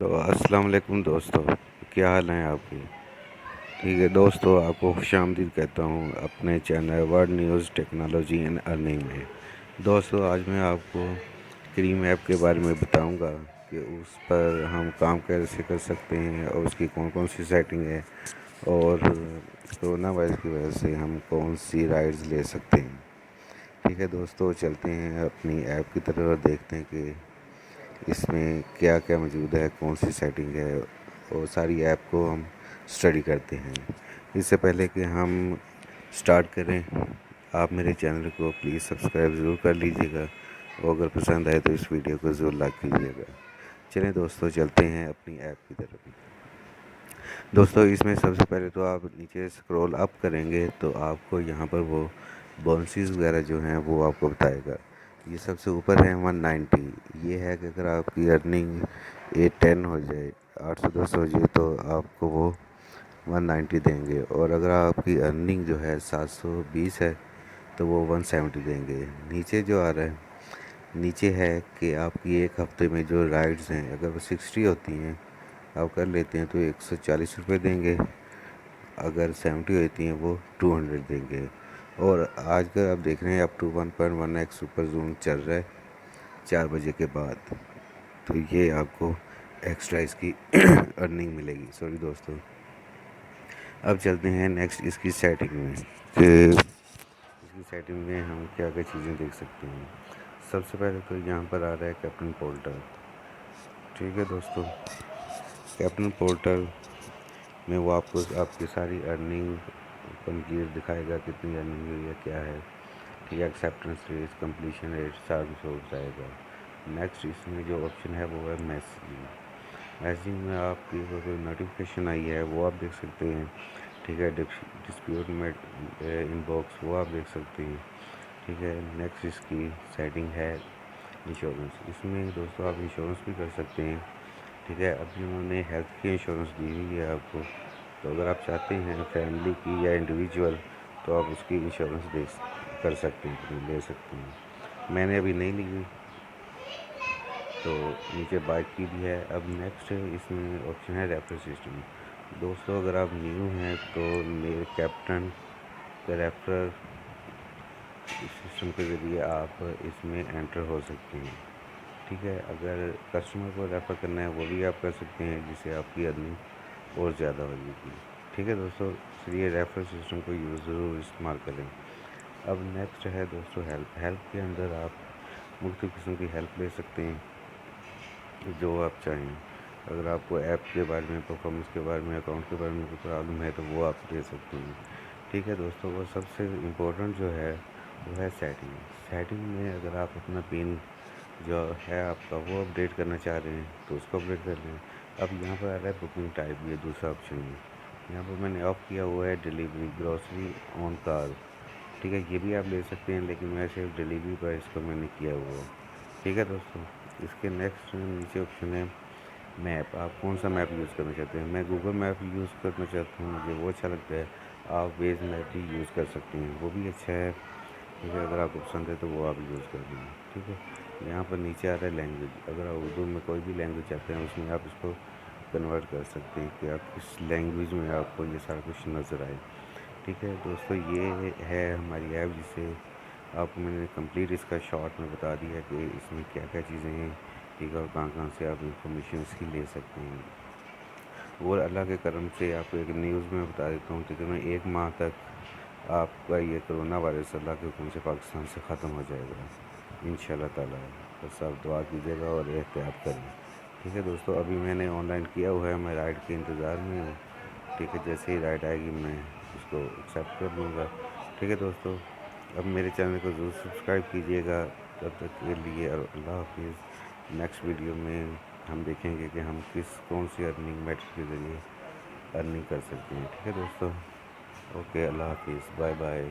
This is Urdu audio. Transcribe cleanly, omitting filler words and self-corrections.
تو السلام علیکم دوستو، کیا حال ہیں آپ کے؟ ٹھیک ہے دوستو، آپ کو خوش آمدید کہتا ہوں اپنے channel world news technology and earning میں۔ دوستو آج میں آپ کو کریم ایپ کے بارے میں بتاؤں گا کہ اس پر ہم کام کیسے کر سکتے ہیں اور اس کی کون کون سی سیٹنگ ہے، اور کرونا وائرس کی وجہ سے ہم کون سی رائڈز لے سکتے ہیں۔ ٹھیک ہے دوستو، چلتے ہیں اپنی ایپ کی طرف اور دیکھتے ہیں کہ اس میں کیا کیا موجود ہے، کون سی سیٹنگ ہے، اور ساری ایپ کو ہم اسٹڈی کرتے ہیں۔ اس سے پہلے کہ ہم سٹارٹ کریں، آپ میرے چینل کو پلیز سبسکرائب ضرور کر لیجیے گا، اور اگر پسند آئے تو اس ویڈیو کو ضرور لائک کیجیے گا۔ چلیں دوستو، چلتے ہیں اپنی ایپ کی طرف۔ دوستو اس میں سب سے پہلے تو آپ نیچے اسکرول اپ کریں گے تو آپ کو یہاں پر وہ بونسز وغیرہ جو ہیں وہ آپ کو بتائے گا۔ یہ سب سے اوپر ہے 190۔ یہ ہے کہ اگر آپ کی ارننگ 810 ہو جائے، 810 ہو جائے تو آپ کو وہ 190 دیں گے، اور اگر آپ کی ارننگ جو ہے 720 ہے تو وہ 170 دیں گے۔ نیچے جو آ رہا ہے، نیچے ہے کہ آپ کی ایک ہفتے میں جو رائڈز ہیں اگر وہ 60 ہوتی ہیں آپ کر لیتے ہیں تو 140 روپے دیں گے، اگر 70 ہوتی ہیں وہ 200 دیں گے۔ اور آج کل آپ دیکھ رہے ہیں up to 1.1x super zone چل رہا ہے 4 بجے کے بعد، تو یہ آپ کو ایکسٹرا اس کی ارننگ ملے گی۔ سوری دوستو، اب چلتے ہیں نیکسٹ اس کی سیٹنگ میں کہ اس کی سیٹنگ میں ہم کیا کیا چیزیں دیکھ سکتے ہیں۔ سب سے پہلے تو یہاں پر آ رہا ہے کیپٹن پورٹل۔ ٹھیک ہے دوستو، کیپٹن پورٹل میں وہ آپ کو آپ کی ساری ارننگ کمپلیٹ دکھائے گا، کتنی ارننگ ہوئی ہے، کیا ہے۔ ٹھیک ہے، ایکسیپٹنس ریٹ، کمپلیشن ریٹ سارا سے ہو جائے گا۔ نیکسٹ اس میں جو آپشن ہے وہ ہے میسیجنگ۔ میسیجنگ میں آپ کی کوئی نوٹیفیکیشن آئی ہے وہ آپ دیکھ سکتے ہیں۔ ٹھیک ہے، ڈسپیوٹ ان باکس وہ آپ دیکھ سکتے ہیں۔ ٹھیک ہے، نیکسٹ اس کی سیٹنگ ہے انشورنس۔ اس میں دوستو آپ انشورنس بھی کر سکتے ہیں۔ ٹھیک ہے، ابھی انہوں نے ہیلتھ کی انشورنس دی ہوئی ہے آپ کو، تو اگر آپ چاہتے ہیں فیملی کی یا انڈیویجول تو آپ اس کی انشورنس کر سکتے ہیں، لے سکتے ہیں۔ میں نے ابھی نہیں لی ہوئی، تو نیچے بائک کی بھی ہے۔ اب نیکسٹ اس میں آپشن ہے ریفر سسٹم۔ دوستو اگر آپ نیو ہیں تو میرے کیپٹن کا ریفر سسٹم کے ذریعے آپ اس میں انٹر ہو سکتے ہیں۔ ٹھیک ہے، اگر کسٹمر کو ریفر کرنا ہے وہ بھی آپ کر سکتے ہیں، جس سے آپ کی ارننگ اور زیادہ ہو جائے گی۔ ٹھیک ہے دوستو، اس لیے ریفر سسٹم کو ضرور استعمال کریں۔ اب نیکسٹ ہے دوستو ہیلپ۔ ہیلپ کے اندر آپ مختلف قسم کی ہیلپ لے سکتے ہیں جو آپ چاہیں۔ اگر آپ کو ایپ کے بارے میں، پرفارمنس کے بارے میں، اکاؤنٹ کے بارے میں کوئی پرابلم ہے تو وہ آپ لے سکتے ہیں۔ ٹھیک ہے دوستو، وہ سب سے امپورٹنٹ جو ہے وہ ہے سیٹنگ۔ سیٹنگ میں اگر آپ اپنا پن جو ہے آپ کا وہ اپڈیٹ کرنا چاہ رہے ہیں تو اس کو اپڈیٹ کر لیں۔ اب یہاں پر آ رہا ہے بکنگ ٹائپ، یہ دوسرا آپشن ہے۔ یہاں پر میں نے آف کیا ہوا ہے ڈیلیوری گروسری آن کار۔ ٹھیک ہے، یہ بھی آپ لے سکتے ہیں، لیکن میں صرف ڈیلیوری پر اس کو میں نے کیا ہوا ہے۔ ٹھیک ہے دوستو، اس کے نیکسٹ نیچے آپشن ہے میپ۔ آپ کون سا میپ یوز کرنا چاہتے ہیں؟ میں گوگل میپ یوز کرنا چاہتا ہوں، مجھے وہ اچھا لگتا ہے۔ آپ ویز میپ بھی یوز کر سکتے ہیں، وہ بھی اچھا ہے۔ ٹھیک ہے، اگر آپ کو پسند ہے تو وہ آپ یوز کر لیں۔ ٹھیک ہے، یہاں پر نیچے آ رہا ہے لینگویج۔ اگر آپ اردو میں کوئی بھی لینگویج چاہتے ہیں اس میں آپ اس کو کنورٹ کر سکتے ہیں کہ آپ کس لینگویج میں آپ کو یہ سارا کچھ نظر آئے۔ ٹھیک ہے دوستو، یہ ہے ہماری ایپ جسے آپ کو میں نے کمپلیٹ اس کا شارٹ میں بتا دیا ہے کہ اس میں کیا کیا چیزیں ہیں۔ ٹھیک ہے، اور کہاں کہاں سے آپ انفارمیشن اس کی لے سکتے ہیں۔ اور اللہ کے کرم سے آپ کو ایک نیوز میں بتا دیتا ہوں، تقریباً 1 ماہ تک آپ کا یہ کرونا وائرس اللہ کے حکم سے پاکستان سے ختم ہو جائے گا انشاءاللہ تعالیٰ۔ بس آپ دعا کیجیے گا اور احتیاط کریں۔ ٹھیک ہے دوستو، ابھی میں نے آن لائن کیا ہوا ہے، میں رائڈ کے انتظار میں ہوں۔ ٹھیک ہے، جیسے ہی رائڈ آئے گی میں اس کو ایکسیپٹ کر لوں گا۔ ٹھیک ہے دوستو، اب میرے چینل کو ضرور سبسکرائب کیجیے گا۔ تب تک کے لیے اللہ حافظ۔ نیکسٹ ویڈیو میں ہم دیکھیں گے کہ ہم کون سی ارننگ میتھڈ کے ذریعے ارننگ کر سکتے ہیں۔ ٹھیک ہے دوستو، اوکے، اللہ حافظ، بائے بائے۔